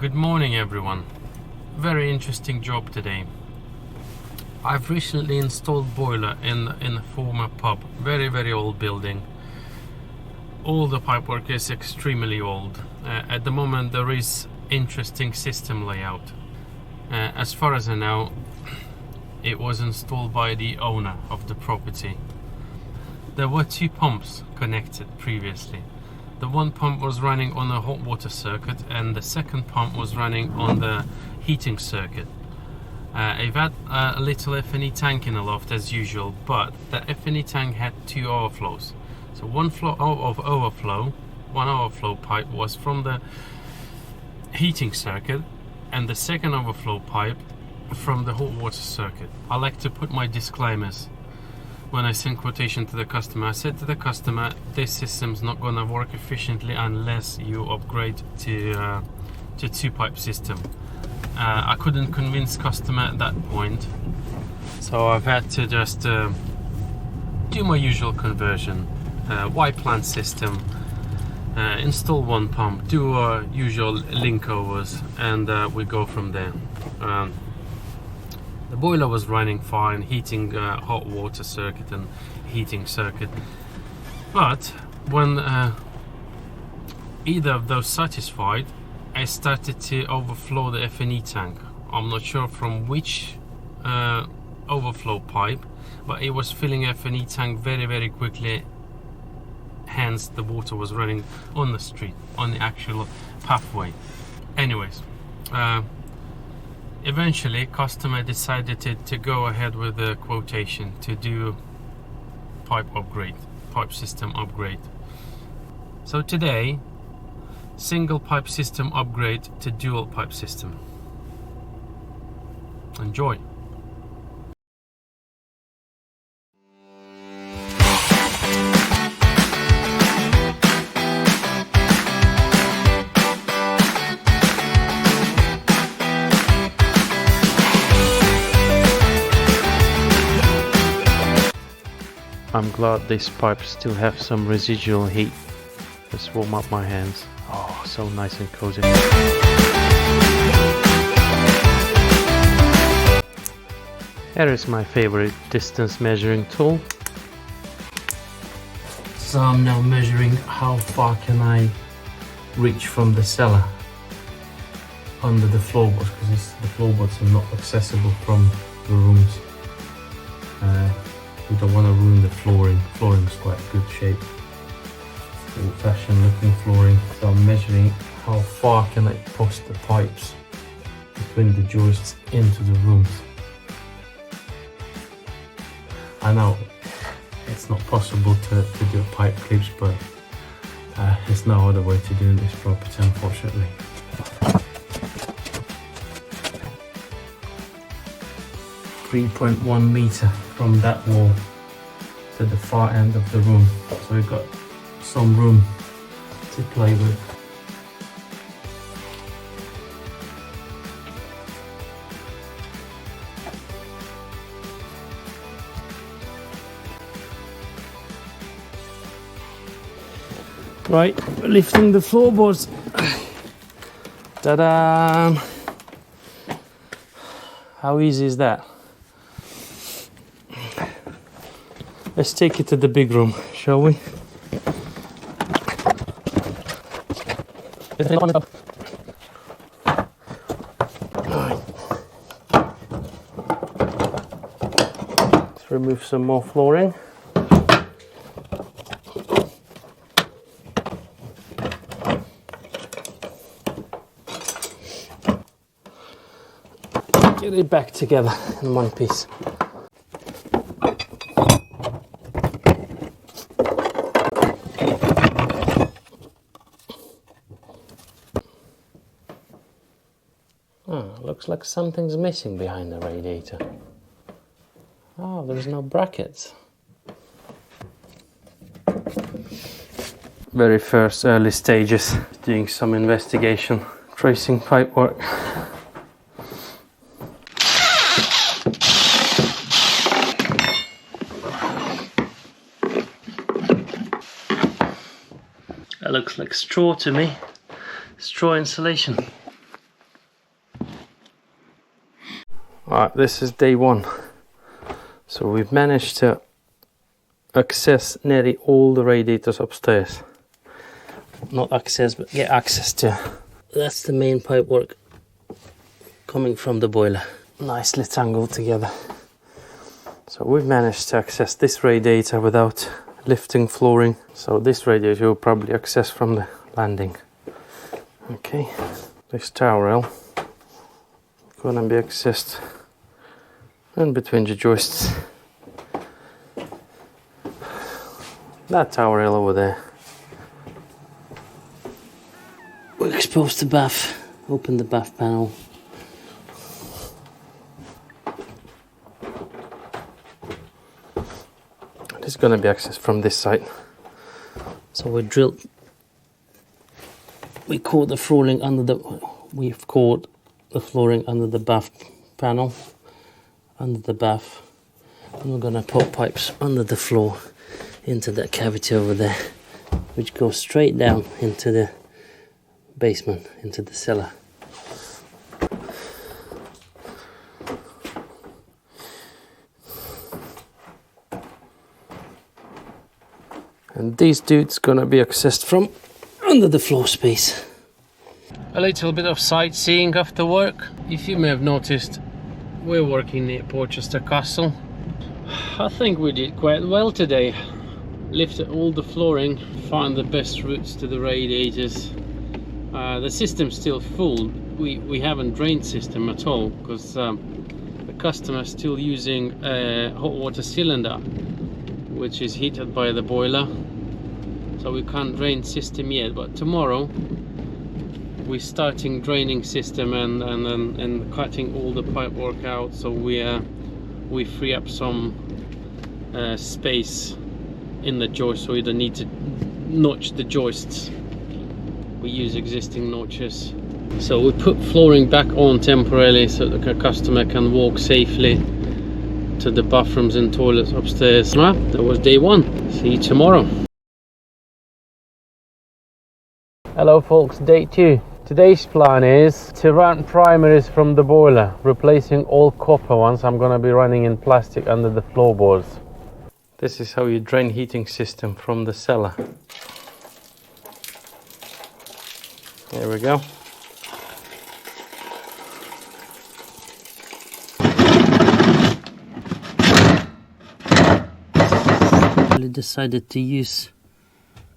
Good morning everyone. Very interesting job today. I've recently installed boiler in a former pub, very old building. All the pipework is extremely old. At the moment there is interesting system layout. As far as I know, it was installed by the owner of the property. There were two pumps connected previously. The one pump was running on a hot water circuit and the second pump was running on the heating circuit. I've had a little F&E tank in the loft as usual, but the F&E tank had two overflows. So one overflow pipe was from the heating circuit and the second overflow pipe from the hot water circuit. I like to put my disclaimers when I send quotation to the customer. I said to the customer, this system's not gonna work efficiently unless you upgrade to two pipe system. I couldn't convince customer at that point, so I've had to just do my usual conversion, white plant system, install one pump, do our usual link overs, and we go from there. The boiler was running fine, heating hot water circuit and heating circuit. But when either of those satisfied, I started to overflow the F&E tank. I'm not sure from which overflow pipe, but it was filling F&E tank very quickly. Hence the water was running on the street, on the actual pathway. Anyways, eventually customer decided to go ahead with the quotation to do pipe system upgrade. So today, single pipe system upgrade to dual pipe system. Enjoy. I'm glad these pipes still have some residual heat. Let's warm up my hands. Oh, so nice and cozy. Here is my favorite distance measuring tool. So I'm now measuring how far can I reach from the cellar under the floorboards, because the floorboards are not accessible from the rooms. We don't want to ruin the flooring. Flooring's quite good shape. Old-fashioned looking flooring. So I'm measuring how far can I push the pipes between the joists into the rooms. I know it's not possible to do pipe clips, but there's no other way to do this property, unfortunately. 3.1 meter from that wall to the far end of the room, so we've got some room to play with. Right, lifting the floorboards. Ta-da! How easy is that? Let's take it to the big room, shall we? Let's remove some more flooring. Get it back together in one piece. Looks like something's missing behind the radiator. Oh, there's no brackets. Very first early stages, doing some investigation, tracing pipework. That looks like straw to me. Straw insulation. Alright, this is day 1. So we've managed to access nearly all the radiators upstairs. Not access, but get access to. That's the main pipework coming from the boiler. Nicely tangled together. So we've managed to access this radiator without lifting flooring. So this radiator will probably access from the landing. Okay, this tower rail gonna be accessed in between the joists. That tower rail over there. We expose the bath, open the bath panel. It's going to be accessed from this side. So we caught the flooring under we've caught the flooring under the bath panel, under the bath, and we're going to put pipes under the floor into that cavity over there, which goes straight down into the basement, into the cellar. And these dudes gonna be accessed from under the floor space. A little bit of sightseeing after work. If you may have noticed, we're working near Porchester Castle. I think we did quite well today. Lifted all the flooring, found the best routes to the radiators. The system's still full. We haven't drained system at all because the customer's still using a hot water cylinder, which is heated by the boiler, so we can't drain system yet. But tomorrow we're starting draining system and cutting all the pipe work out, so we free up some space in the joist, so we don't need to notch the joists. We use existing notches. So we put flooring back on temporarily so the customer can walk safely to the bathrooms and toilets upstairs. That was day 1. See you tomorrow. Hello folks, day 2. Today's plan is to run primaries from the boiler, replacing all copper ones. I'm gonna be running in plastic under the floorboards. This is how you drain heating system from the cellar. There we go. I decided to use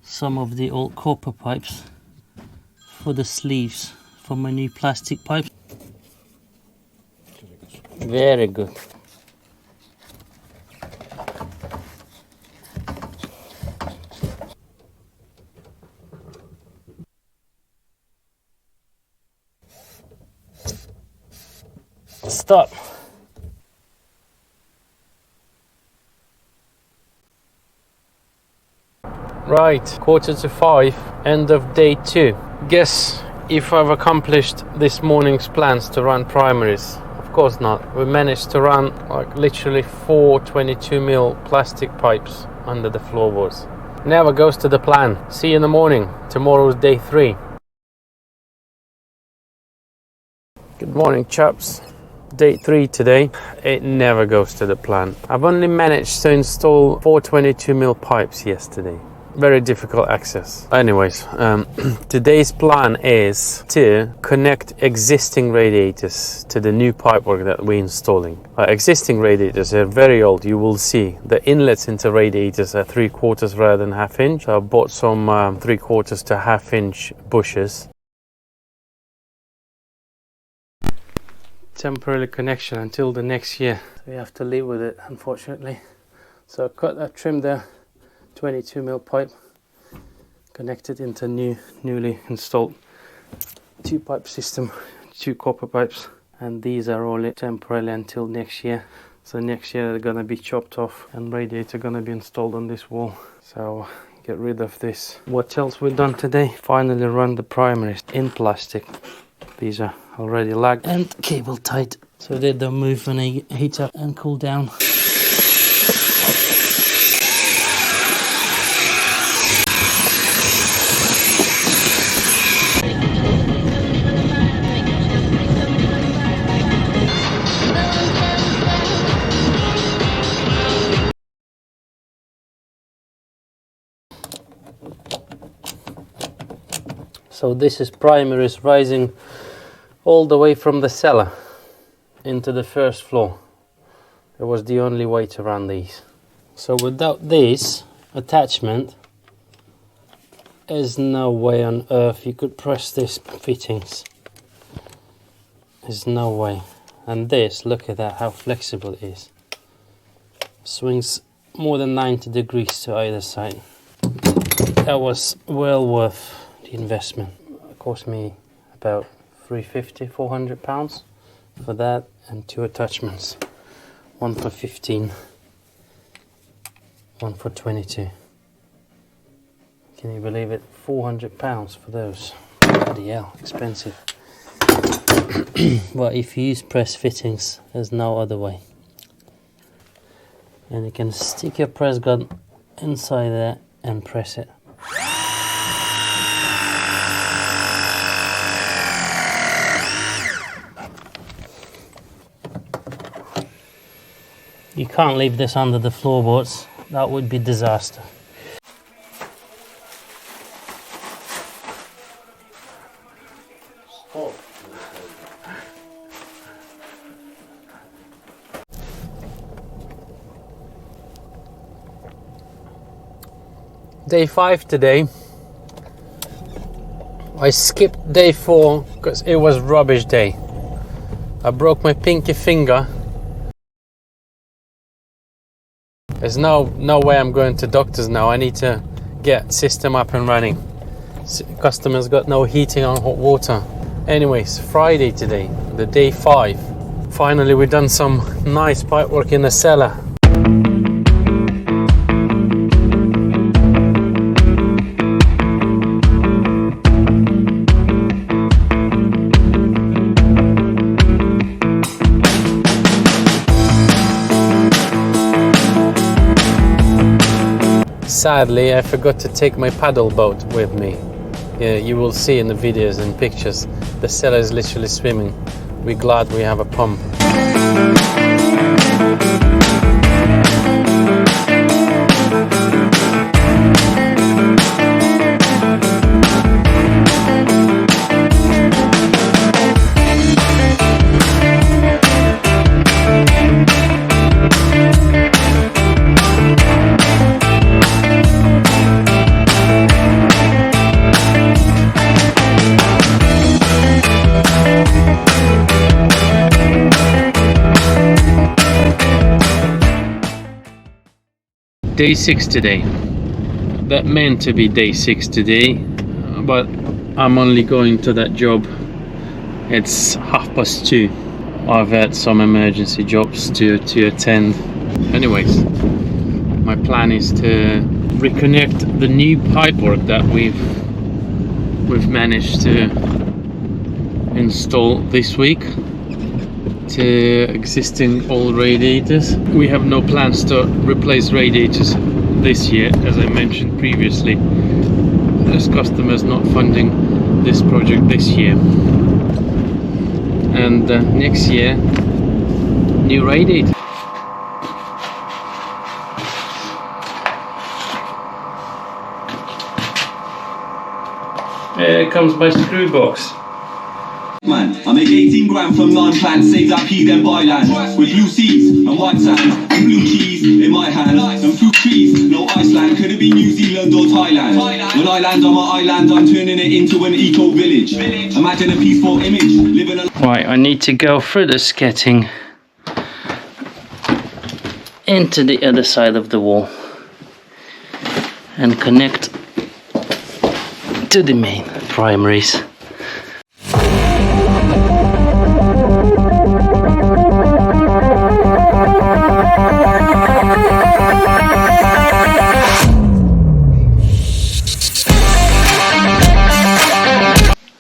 some of the old copper pipes for the sleeves for my new plastic pipes. Very good. Stop. Right, 4:45, end of day 2. Guess if I've accomplished this morning's plans to run primaries. Of course not. We managed to run like literally 4 22mm plastic pipes under the floorboards. Never goes to the plan. See you in the morning. Tomorrow's day 3. Good morning, chaps. Day 3 today. It never goes to the plan. I've only managed to install 4 22mm pipes yesterday. Very difficult access. Anyways, today's plan is to connect existing radiators to the new pipework that we're installing. Existing radiators are very old. You will see the inlets into radiators are 3/4 rather than 1/2 inch. So I bought some 3/4 to 1/2 inch bushes. Temporary connection until the next year. We have to live with it, unfortunately. So I trimmed the 22mm pipe, connected into newly installed 2-pipe system, 2 copper pipes, and these are all temporarily until next year. So next year they're gonna be chopped off and radiator gonna be installed on this wall. So get rid of this. What else we've done today? Finally run the primaries in plastic. These are already lagged and cable tight, so they don't move when they heat up and cool down. So this is primaries rising all the way from the cellar into the first floor. It was the only way to run these. So without this attachment, there's no way on earth you could press these fittings. There's no way. And this, look at that, how flexible it is. Swings more than 90 degrees to either side. That was well worth the investment. It cost me about £350–400 for that and 2 attachments. One for 15, one for 22. Can you believe it? £400 for those. Bloody hell, expensive. But if you use press fittings, there's no other way. And you can stick your press gun inside there and press it. You can't leave this under the floorboards, that would be disaster. Day 5 today. I skipped day 4 because it was rubbish day. I broke my pinky finger. There's no way I'm going to doctors now. I need to get system up and running. Customers got no heating on hot water. Anyways, Friday today, the day 5. Finally we've done some nice pipework in the cellar. Sadly, I forgot to take my paddle boat with me. Yeah, you will see in the videos and pictures, the cellar is literally swimming. We're glad we have a pump. Day 6 today. That meant to be day 6 today, but I'm only going to that job. It's 2:30. I've had some emergency jobs to attend. Anyways, my plan is to reconnect the new pipework that we've managed to install this week to existing old radiators. We have no plans to replace radiators this year, as I mentioned previously. This customer's not funding this project this year. And next year, new radiator. Here comes my screw box. Man, I make 18 grand from non-plan, save that P then buy land. With blue seas and white sand, and blue keys in my hand. And fruit trees, no Iceland, could it be New Zealand or Thailand? When I land on my island, I'm turning it into an eco village. Imagine a peaceful image, living a... Right, I need to go through the sketting into the other side of the wall and connect to the main primaries.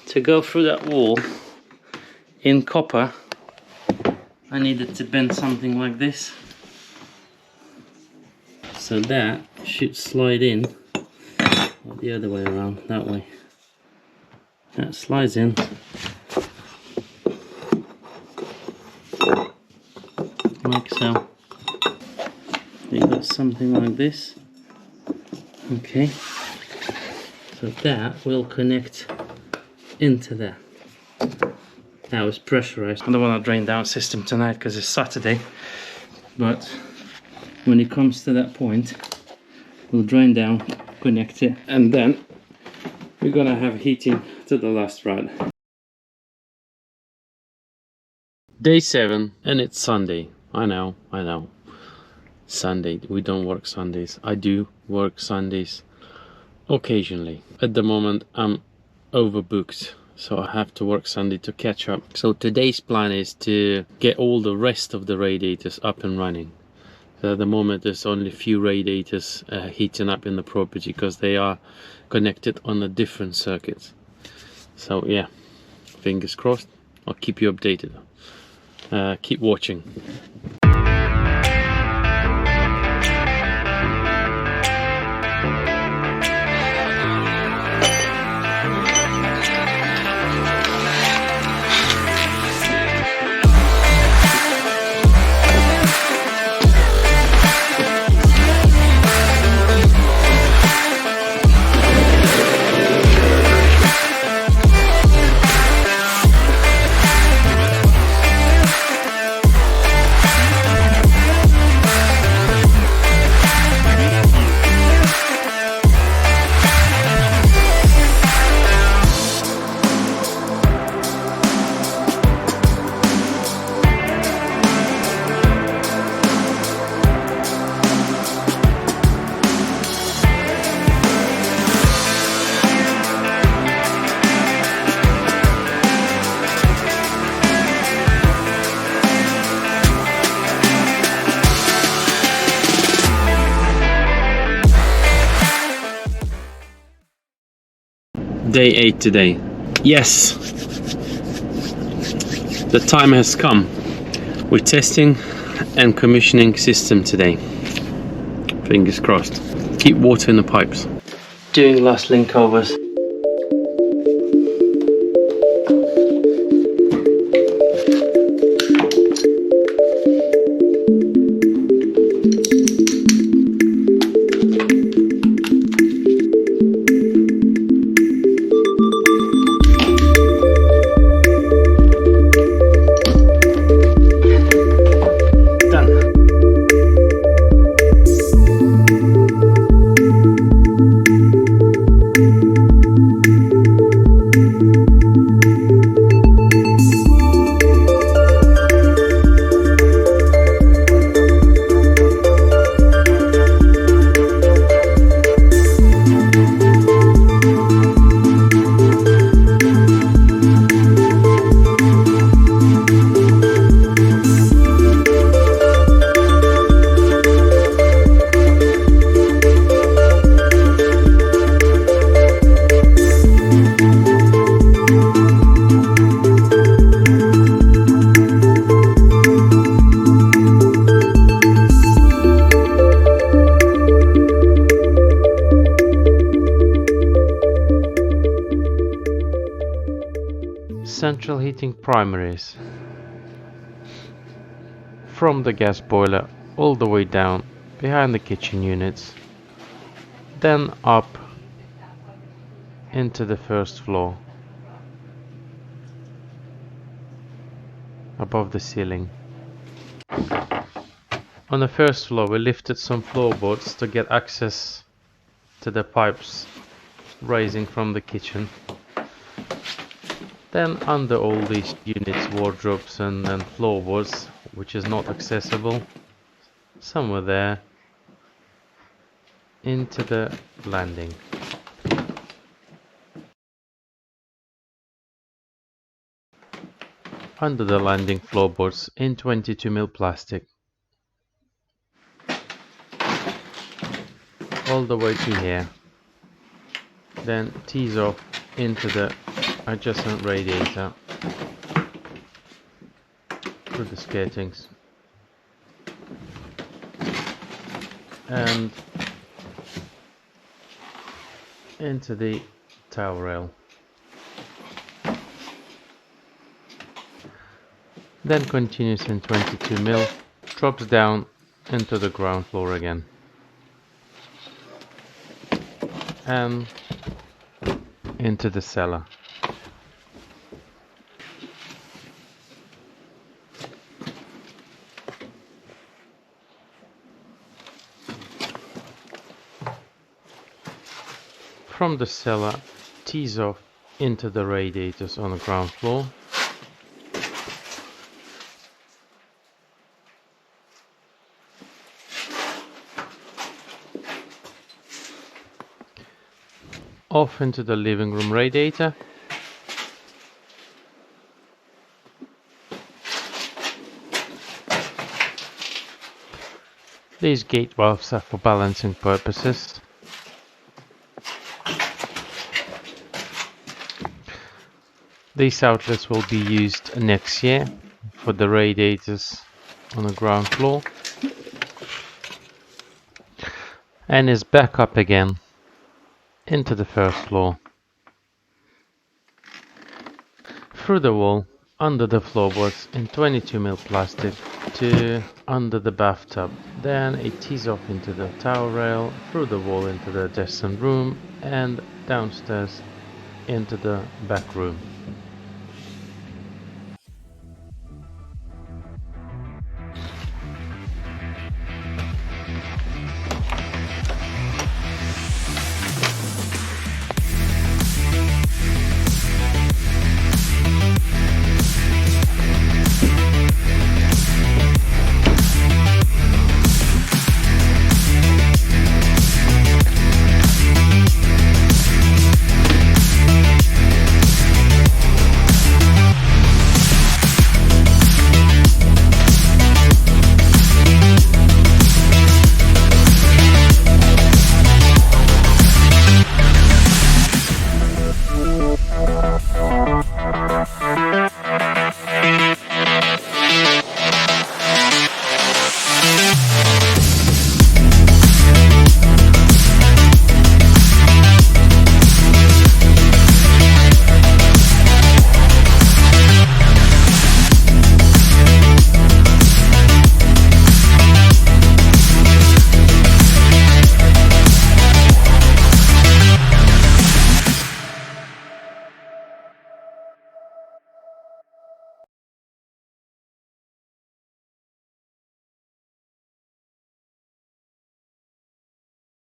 To go through that wall in copper, I needed to bend something like this, so that should slide in, or the other way around, that way. That slides in, like so. You got something like this. Okay, so that will connect into there. Now it's pressurized. I don't want to drain down system tonight because it's Saturday, but when it comes to that point, we'll drain down, connect it, and then we're gonna have heating to the last rod. Day 7, and it's Sunday. I know. Sunday, we don't work Sundays. I do work Sundays occasionally. At the moment, I'm overbooked, so I have to work Sunday to catch up. So today's plan is to get all the rest of the radiators up and running. So at the moment, there's only a few radiators heating up in the property because they are connected on a different circuit. So yeah, fingers crossed. I'll keep you updated. Keep watching. Day 8 today. Yes, the time has come. We're testing and commissioning system today. Fingers crossed. Keep water in the pipes. Doing last link overs. Central heating primaries from the gas boiler all the way down behind the kitchen units, then up into the first floor above the ceiling. On the first floor we lifted some floorboards to get access to the pipes rising from the kitchen. Then under all these units, wardrobes and floorboards, which is not accessible, somewhere there, into the landing. Under the landing floorboards in 22mm plastic. All the way to here. Then tees off into the adjacent radiator through the skirtings and into the towel rail. Then continues in 22mm, drops down into the ground floor again and into the cellar. from the cellar tees off into the radiators on the ground floor. Off into the living room radiator. These gate valves are for balancing purposes. These outlets will be used next year for the radiators on the ground floor. And is back up again into the first floor. Through the wall, under the floorboards in 22mm plastic to under the bathtub. Then it tees off into the towel rail, through the wall into the dressing room and downstairs into the back room.